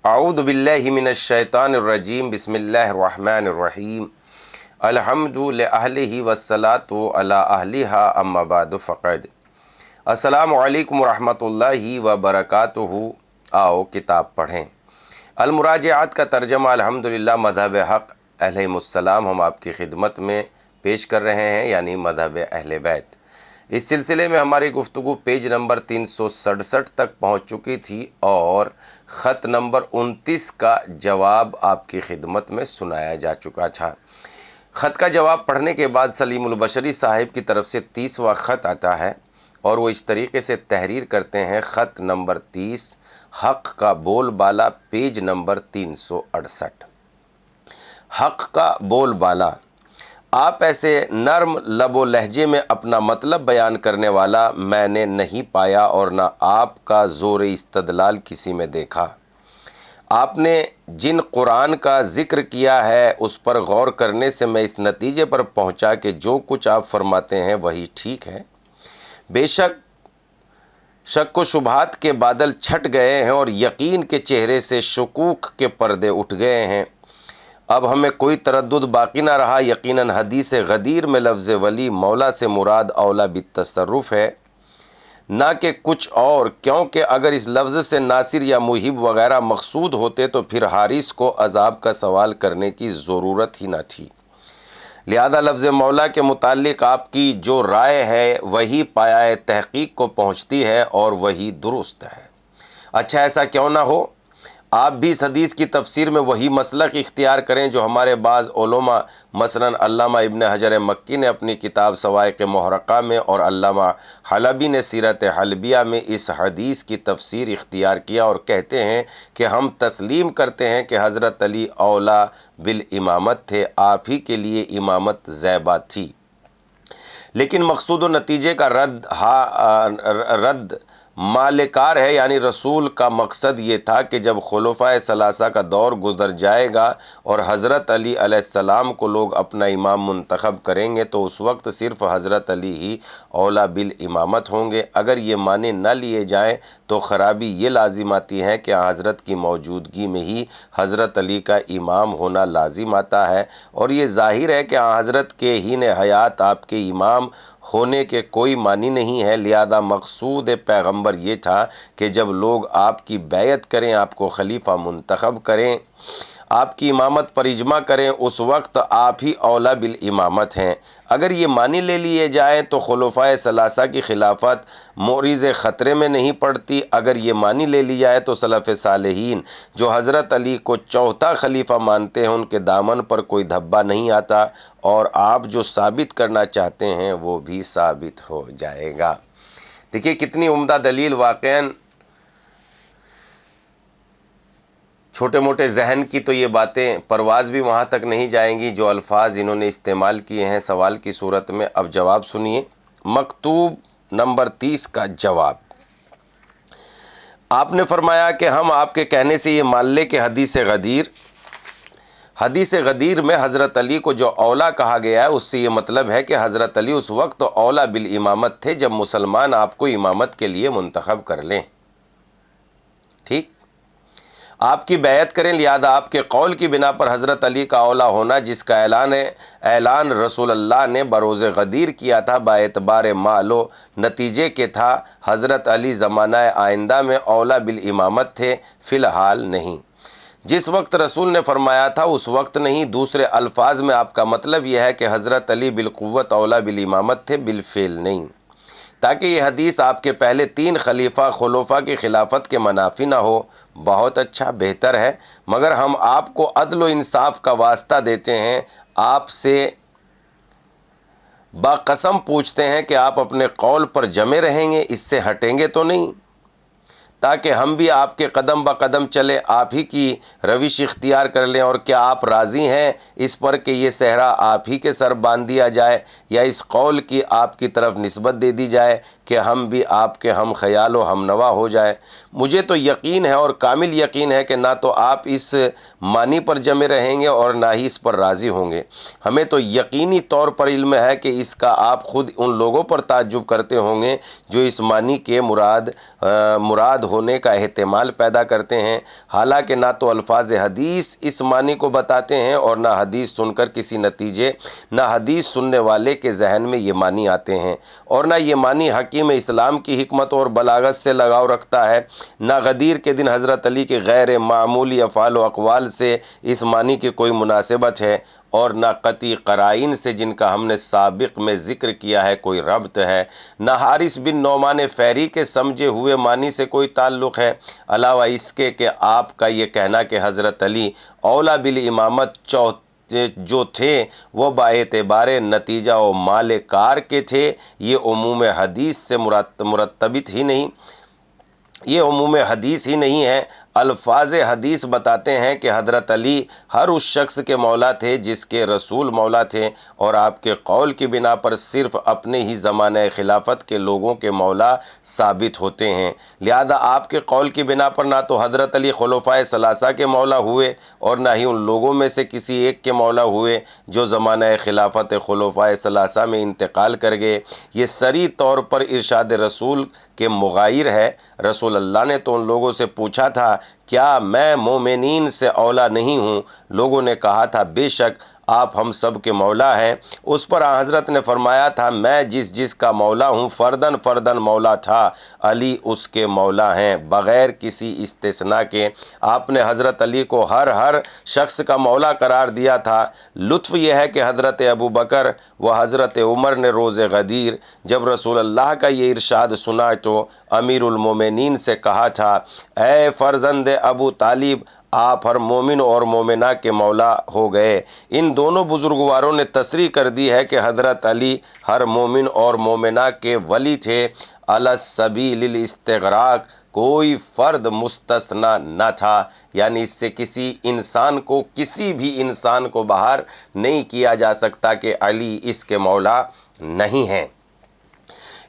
اعوذ باللہ من الشیطان الرجیم بسم اللہ الرحمن الرحیم الحمد لأہلہ والصلاة علی اہلہا اما بعد فقد السلام علیکم ورحمۃ اللہ وبرکاتہ۔ آؤ کتاب پڑھیں۔ المراجعات کا ترجمہ الحمدللہ مذہب حق علیہم السلام ہم آپ کی خدمت میں پیش کر رہے ہیں، یعنی مذہب اہل بیت۔ اس سلسلے میں ہماری گفتگو پیج نمبر 367 تک پہنچ چکی تھی اور خط نمبر 29 کا جواب آپ کی خدمت میں سنایا جا چکا تھا۔ خط کا جواب پڑھنے کے بعد سلیم البشری صاحب کی طرف سے 30واں خط آتا ہے اور وہ اس طریقے سے تحریر کرتے ہیں: خط نمبر 30، حق کا بول بالا، پیج نمبر 368۔ حق کا بول بالا: آپ ایسے نرم لب و لہجے میں اپنا مطلب بیان کرنے والا میں نے نہیں پایا اور نہ آپ کا زور استدلال کسی میں دیکھا۔ آپ نے جن قرآن کا ذکر کیا ہے اس پر غور کرنے سے میں اس نتیجے پر پہنچا کہ جو کچھ آپ فرماتے ہیں وہی ٹھیک ہے۔ بے شک شک و شبہات کے بادل چھٹ گئے ہیں اور یقین کے چہرے سے شکوک کے پردے اٹھ گئے ہیں۔ اب ہمیں کوئی تردد باقی نہ رہا، یقیناً حدیث غدیر میں لفظ ولی مولا سے مراد اولا بالتصرف ہے، نہ کہ کچھ اور، کیونکہ اگر اس لفظ سے ناصر یا محب وغیرہ مقصود ہوتے تو پھر حارث کو عذاب کا سوال کرنے کی ضرورت ہی نہ تھی۔ لہذا لفظ مولا کے متعلق آپ کی جو رائے ہے وہی پایہ تحقیق کو پہنچتی ہے اور وہی درست ہے۔ اچھا، ایسا کیوں نہ ہو، آپ بھی اس حدیث کی تفسیر میں وہی مسلک اختیار کریں جو ہمارے بعض علماء مثلا علامہ ابن حجر مکی نے اپنی کتاب صواعق محرقہ میں اور علامہ حلبی نے سیرت حلبیہ میں اس حدیث کی تفسیر اختیار کیا اور کہتے ہیں کہ ہم تسلیم کرتے ہیں کہ حضرت علی اولا بالامامت تھے، آپ ہی کے لیے امامت زیبہ تھی، لیکن مقصود و نتیجے کا رد مالکار ہے، یعنی رسول کا مقصد یہ تھا کہ جب خلفائے ثلاثہ کا دور گزر جائے گا اور حضرت علی علیہ السلام کو لوگ اپنا امام منتخب کریں گے تو اس وقت صرف حضرت علی ہی اولا بالامامت ہوں گے۔ اگر یہ معنی نہ لیے جائیں تو خرابی یہ لازم آتی ہے کہ حضرت کی موجودگی میں ہی حضرت علی کا امام ہونا لازم آتا ہے، اور یہ ظاہر ہے کہ حضرت کے حین حیات آپ کے امام ہونے کے کوئی معنی نہیں ہے۔ لہذا مقصود پیغمبر یہ تھا کہ جب لوگ آپ کی بیعت کریں، آپ کو خلیفہ منتخب کریں، آپ کی امامت پر اجماع کریں، اس وقت آپ ہی اولا بالامامت ہیں۔ اگر یہ معنی لے لیے جائیں تو خلفائے ثلاثہ کی خلافت معرض خطرے میں نہیں پڑتی۔ اگر یہ معنی لے لی جائے تو سلف صالحین جو حضرت علی کو چوتھا خلیفہ مانتے ہیں ان کے دامن پر کوئی دھبا نہیں آتا اور آپ جو ثابت کرنا چاہتے ہیں وہ بھی ثابت ہو جائے گا۔ دیکھیے کتنی عمدہ دلیل، واقعاً چھوٹے موٹے ذہن کی تو یہ باتیں پرواز بھی وہاں تک نہیں جائیں گی جو الفاظ انہوں نے استعمال کیے ہیں سوال کی صورت میں۔ اب جواب سنیے، مکتوب نمبر 30 کا جواب۔ آپ نے فرمایا کہ ہم آپ کے کہنے سے یہ مان لیں کہ حدیث غدیر میں حضرت علی کو جو اولا کہا گیا ہے اس سے یہ مطلب ہے کہ حضرت علی اس وقت اولا بالامامت تھے جب مسلمان آپ کو امامت کے لیے منتخب کر لیں، ٹھیک، آپ کی بیعت کریں، لہذا آپ کے قول کی بنا پر حضرت علی کا اولا ہونا جس کا اعلان رسول اللہ نے بروز غدیر کیا تھا با اعتبار مال و نتیجے کے تھا۔ حضرت علی زمانہ آئندہ میں اولا بالامامت تھے، فی الحال نہیں۔ جس وقت رسول نے فرمایا تھا اس وقت نہیں۔ دوسرے الفاظ میں آپ کا مطلب یہ ہے کہ حضرت علی بالقوت اولا بالامامت تھے، بالفعل نہیں، تاکہ یہ حدیث آپ کے پہلے 3 خلفاء کی خلافت کے منافی نہ ہو۔ بہت اچھا، بہتر ہے، مگر ہم آپ کو عدل و انصاف کا واسطہ دیتے ہیں، آپ سے باقسم پوچھتے ہیں کہ آپ اپنے قول پر جمے رہیں گے، اس سے ہٹیں گے تو نہیں، تاکہ ہم بھی آپ کے قدم بقدم چلیں، آپ ہی کی روش اختیار کر لیں۔ اور کیا آپ راضی ہیں اس پر کہ یہ صحرا آپ ہی کے سر باندھ دیا جائے یا اس قول کی آپ کی طرف نسبت دے دی جائے کہ ہم بھی آپ کے ہم خیال و ہم نوا ہو جائیں۔ مجھے تو یقین ہے اور کامل یقین ہے کہ نہ تو آپ اس معنی پر جمے رہیں گے اور نہ ہی اس پر راضی ہوں گے۔ ہمیں تو یقینی طور پر علم ہے کہ اس کا آپ خود ان لوگوں پر تعجب کرتے ہوں گے جو اس معنی کے مراد ہونے کا احتمال پیدا کرتے ہیں، حالانکہ نہ تو الفاظ حدیث اس معنی کو بتاتے ہیں اور نہ حدیث سن کر کسی نتیجے، نہ حدیث سننے والے کے ذہن میں یہ معنی آتے ہیں، اور نہ یہ معنی حکیم اسلام کی حکمت اور بلاغت سے لگاؤ رکھتا ہے۔ نہ غدیر کے دن حضرت علی کے غیر معمولی افعال و اقوال سے اس معنی کی کوئی مناسبت ہے، اور نہ قطعی قرائن سے جن کا ہم نے سابق میں ذکر کیا ہے کوئی ربط ہے، نہ حارث بن نعمان فہری کے سمجھے ہوئے معنی سے کوئی تعلق ہے، علاوہ اس کے کہ آپ کا یہ کہنا کہ حضرت علی اولا بالامامت جو تھے وہ باعتبار نتیجہ و مال کار کے تھے، یہ عموم حدیث سے مرتبط ہی نہیں، یہ عموم حدیث ہی نہیں ہے۔ الفاظ حدیث بتاتے ہیں کہ حضرت علی ہر اس شخص کے مولا تھے جس کے رسول مولا تھے، اور آپ کے قول کی بنا پر صرف اپنے ہی زمانہ خلافت کے لوگوں کے مولا ثابت ہوتے ہیں، لہذا آپ کے قول کی بنا پر نہ تو حضرت علی خلفائے ثلاثہ کے مولا ہوئے اور نہ ہی ان لوگوں میں سے کسی ایک کے مولا ہوئے جو زمانہ خلافت خلفائے ثلاثہ میں انتقال کر گئے۔ یہ صریح طور پر ارشاد رسول کے مغایر ہے۔ رسول اللہ نے تو ان لوگوں سے پوچھا تھا، کیا میں مومنین سے اولا نہیں ہوں؟ لوگوں نے کہا تھا، بے شک آپ ہم سب کے مولا ہیں۔ اس پر حضرت نے فرمایا تھا، میں جس کا مولا ہوں فردن مولا تھا، علی اس کے مولا ہیں بغیر کسی استثناء کے۔ آپ نے حضرت علی کو ہر شخص کا مولا قرار دیا تھا۔ لطف یہ ہے کہ حضرت ابو بکر و حضرت عمر نے روز غدیر جب رسول اللہ کا یہ ارشاد سنا تو امیر المومنین سے کہا تھا، اے فرزند ابو طالب، آپ ہر مومن اور مومنہ کے مولا ہو گئے۔ ان دونوں بزرگواروں نے تصریح کر دی ہے کہ حضرت علی ہر مومن اور مومنہ کے ولی تھے، علی سبیل الاستغراق، کوئی فرد مستثنی نہ تھا، یعنی اس سے کسی بھی انسان کو باہر نہیں کیا جا سکتا کہ علی اس کے مولا نہیں ہیں۔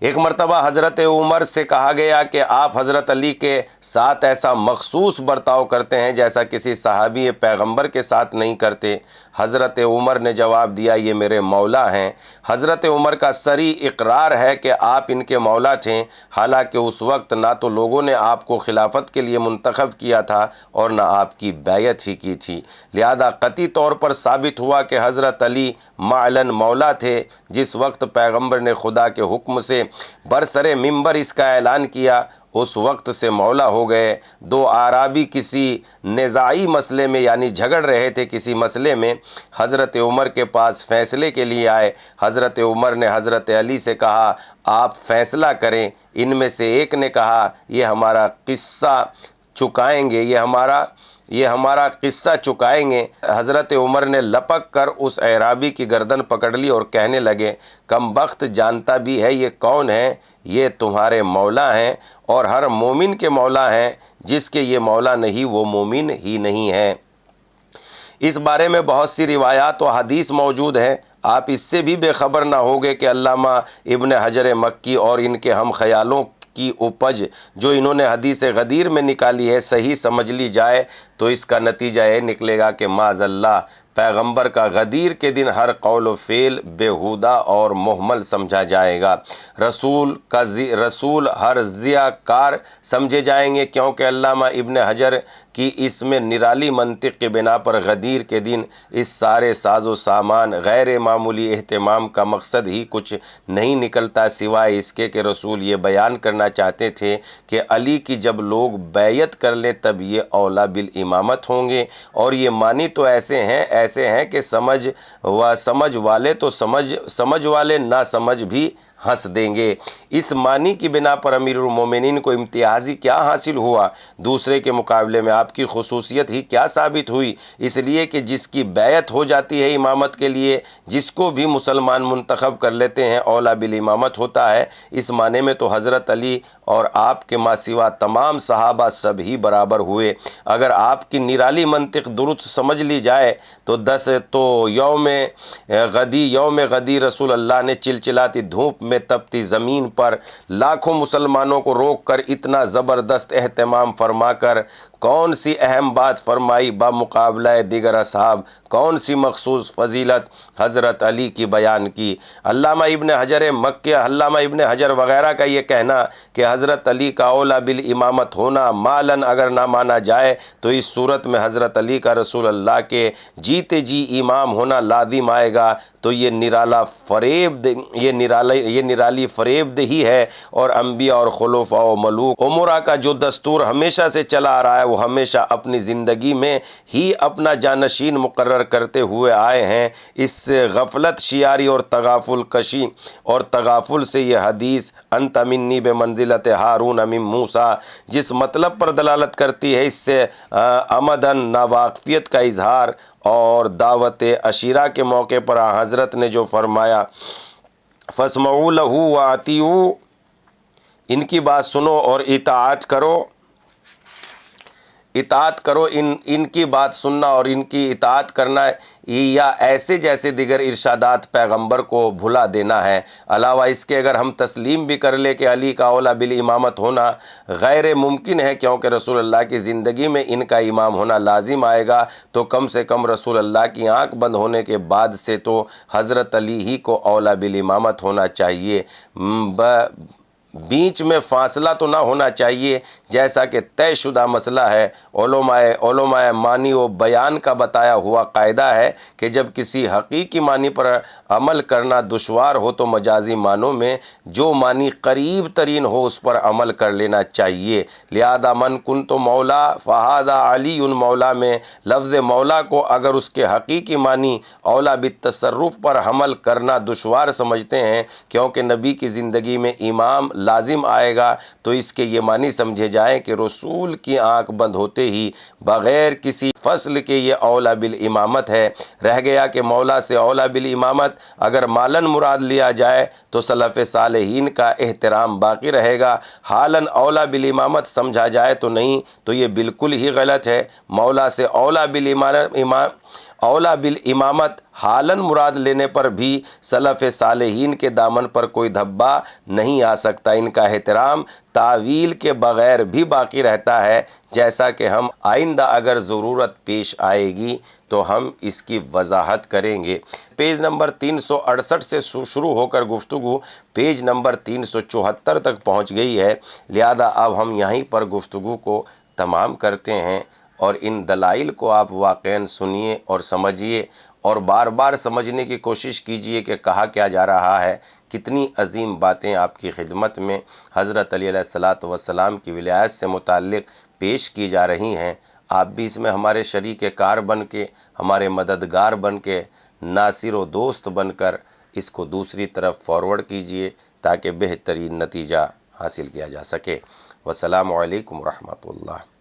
ایک مرتبہ حضرت عمر سے کہا گیا کہ آپ حضرت علی کے ساتھ ایسا مخصوص برتاؤ کرتے ہیں جیسا کسی صحابی پیغمبر کے ساتھ نہیں کرتے۔ حضرت عمر نے جواب دیا، یہ میرے مولا ہیں۔ حضرت عمر کا صریح اقرار ہے کہ آپ ان کے مولا تھے، حالانکہ اس وقت نہ تو لوگوں نے آپ کو خلافت کے لیے منتخب کیا تھا اور نہ آپ کی بیعت ہی کی تھی، لہذا قطعی طور پر ثابت ہوا کہ حضرت علی معلن مولا تھے۔ جس وقت پیغمبر نے خدا کے حکم سے برسر منبر اس کا اعلان کیا، اس وقت سے مولا ہو گئے۔ دو اعرابی کسی نزاعی مسئلے میں یعنی جھگڑ رہے تھے کسی مسئلے میں، حضرت عمر کے پاس فیصلے کے لیے آئے۔ حضرت عمر نے حضرت علی سے کہا، آپ فیصلہ کریں۔ ان میں سے ایک نے کہا، یہ ہمارا قصہ چکائیں گے، یہ ہمارا قصہ چکائیں گے۔ حضرت عمر نے لپک کر اس اعرابی کی گردن پکڑ لی اور کہنے لگے، کم بخت، جانتا بھی ہے یہ کون ہیں؟ یہ تمہارے مولا ہیں اور ہر مومن کے مولا ہیں، جس کے یہ مولا نہیں وہ مومن ہی نہیں ہے۔ اس بارے میں بہت سی روایات و حدیث موجود ہیں، آپ اس سے بھی بے خبر نہ ہوگے کہ علامہ ابن حجر مکی اور ان کے ہم خیالوں کی اپج جو انہوں نے حدیث غدیر میں نکالی ہے صحیح سمجھ لی جائے تو اس کا نتیجہ یہ نکلے گا کہ معاذ اللہ پیغمبر کا غدیر کے دن ہر قول و فعل بیہودہ اور محمل سمجھا جائے گا۔ رسول ہر ضیاء کار سمجھے جائیں گے، کیونکہ علامہ ابن حجر کی اس میں نرالی منطق کے بنا پر غدیر کے دن اس سارے ساز و سامان غیر معمولی اہتمام کا مقصد ہی کچھ نہیں نکلتا سوائے اس کے کہ رسول یہ بیان کرنا چاہتے تھے کہ علی کی جب لوگ بیعت کر لیں تب یہ اولا بالامامت ہوں گے، اور یہ معنی تو ایسے ہیں کہ سمجھ والے تو سمجھ والے نہ سمجھ بھی ہنس دیں گے۔ اس معنی کی بنا پر امیر المومنین کو امتیازی کیا حاصل ہوا؟ دوسرے کے مقابلے میں آپ کی خصوصیت ہی کیا ثابت ہوئی؟ اس لیے کہ جس کی بیعت ہو جاتی ہے امامت کے لیے، جس کو بھی مسلمان منتخب کر لیتے ہیں اولا بالامامت ہوتا ہے۔ اس معنی میں تو حضرت علی اور آپ کے ماں سوا تمام صحابہ سب ہی برابر ہوئے۔ اگر آپ کی نرالی منطق درست سمجھ لی جائے تو یوم غدی رسول اللہ نے چلچلاتی دھوپ میں تپتی زمین پر لاکھوں مسلمانوں کو روک کر اتنا زبردست اہتمام فرما کر کون سی اہم بات فرمائی بمقابلہ دیگر اصحاب، کون سی مخصوص فضیلت حضرت علی کی بیان کی۔ علامہ ابن حجر وغیرہ کا یہ کہنا کہ حضرت علی کا اولیٰ بالامامت ہونا مالن اگر نہ مانا جائے تو اس صورت میں حضرت علی کا رسول اللہ کے جیتے جی امام ہونا لازم آئے گا، تو یہ نرالی فریب دہی ہے، اور انبیاء اور خلفاء و ملوک امراء کا جو دستور ہمیشہ سے چلا آ رہا ہے وہ ہمیشہ اپنی زندگی میں ہی اپنا جانشین مقرر کرتے ہوئے آئے ہیں۔ اس غفلت شیاری اور تغافل کشی اور تغافل سے یہ حدیث انت منی بمنزلت ہارون من موسیٰ جس مطلب پر دلالت کرتی ہے، اس سے عمدن ناواقفیت کا اظہار اور دعوت عشیرہ کے موقع پر حضرت نے جو فرمایا فَاسْمَعُوا لَهُ وَأَطِیعُوا، ان کی بات سنو اور اطاعت کرو، ان کی بات سننا اور ان کی اطاعت کرنا یا ایسے جیسے دیگر ارشادات پیغمبر کو بھلا دینا ہے۔ علاوہ اس کے اگر ہم تسلیم بھی کر لیں کہ علی کا اولیٰ بالامامت ہونا غیر ممکن ہے کیونکہ رسول اللہ کی زندگی میں ان کا امام ہونا لازم آئے گا، تو کم سے کم رسول اللہ کی آنکھ بند ہونے کے بعد سے تو حضرت علی ہی کو اولیٰ بالامامت ہونا چاہیے، بیچ میں فاصلہ تو نہ ہونا چاہیے، جیسا کہ طے شدہ مسئلہ ہے۔ علماء معنی و بیان کا بتایا ہوا قاعدہ ہے کہ جب کسی حقیقی معنی پر عمل کرنا دشوار ہو تو مجازی معنوں میں جو معنی قریب ترین ہو اس پر عمل کر لینا چاہیے۔ لہذا من کنت مولا فہذا علی مولا میں لفظ مولا کو اگر اس کے حقیقی معنی اولیٰ بالتصرف پر حمل کرنا دشوار سمجھتے ہیں کیونکہ نبی کی زندگی میں امام لازم آئے گا، تو اس کے یہ معنی سمجھے جائیں کہ رسول کی آنکھ بند ہوتے ہی بغیر کسی فصل کے یہ اولیٰ بالامامت ہے۔ رہ گیا کہ مولا سے اولیٰ بالامامت اگر مالن مراد لیا جائے تو سلف صالحین کا احترام باقی رہے گا، حالن اولیٰ بالامامت سمجھا جائے تو نہیں، تو یہ بالکل ہی غلط ہے۔ مولا سے اولیٰ بالامامت حالن مراد لینے پر بھی سلف صالحین کے دامن پر کوئی دھبا نہیں آ سکتا، ان کا احترام تعویل کے بغیر بھی باقی رہتا ہے، جیسا کہ ہم آئندہ اگر ضرورت پیش آئے گی تو ہم اس کی وضاحت کریں گے۔ پیج نمبر 368 سے شروع ہو کر گفتگو پیج نمبر 374 تک پہنچ گئی ہے، لہذا اب ہم یہیں پر گفتگو کو تمام کرتے ہیں، اور ان دلائل کو آپ واقعاً سنیے اور سمجھیے اور بار بار سمجھنے کی کوشش کیجئے کہ کہا کیا جا رہا ہے۔ کتنی عظیم باتیں آپ کی خدمت میں حضرت علی علیہ السلام کی ولایت سے متعلق پیش کی جا رہی ہیں۔ آپ بھی اس میں ہمارے شریک کار بن کے، ہمارے مددگار بن کے، ناصر و دوست بن کر اس کو دوسری طرف فارورڈ کیجئے تاکہ بہترین نتیجہ حاصل کیا جا سکے۔ والسلام علیکم ورحمۃ اللہ۔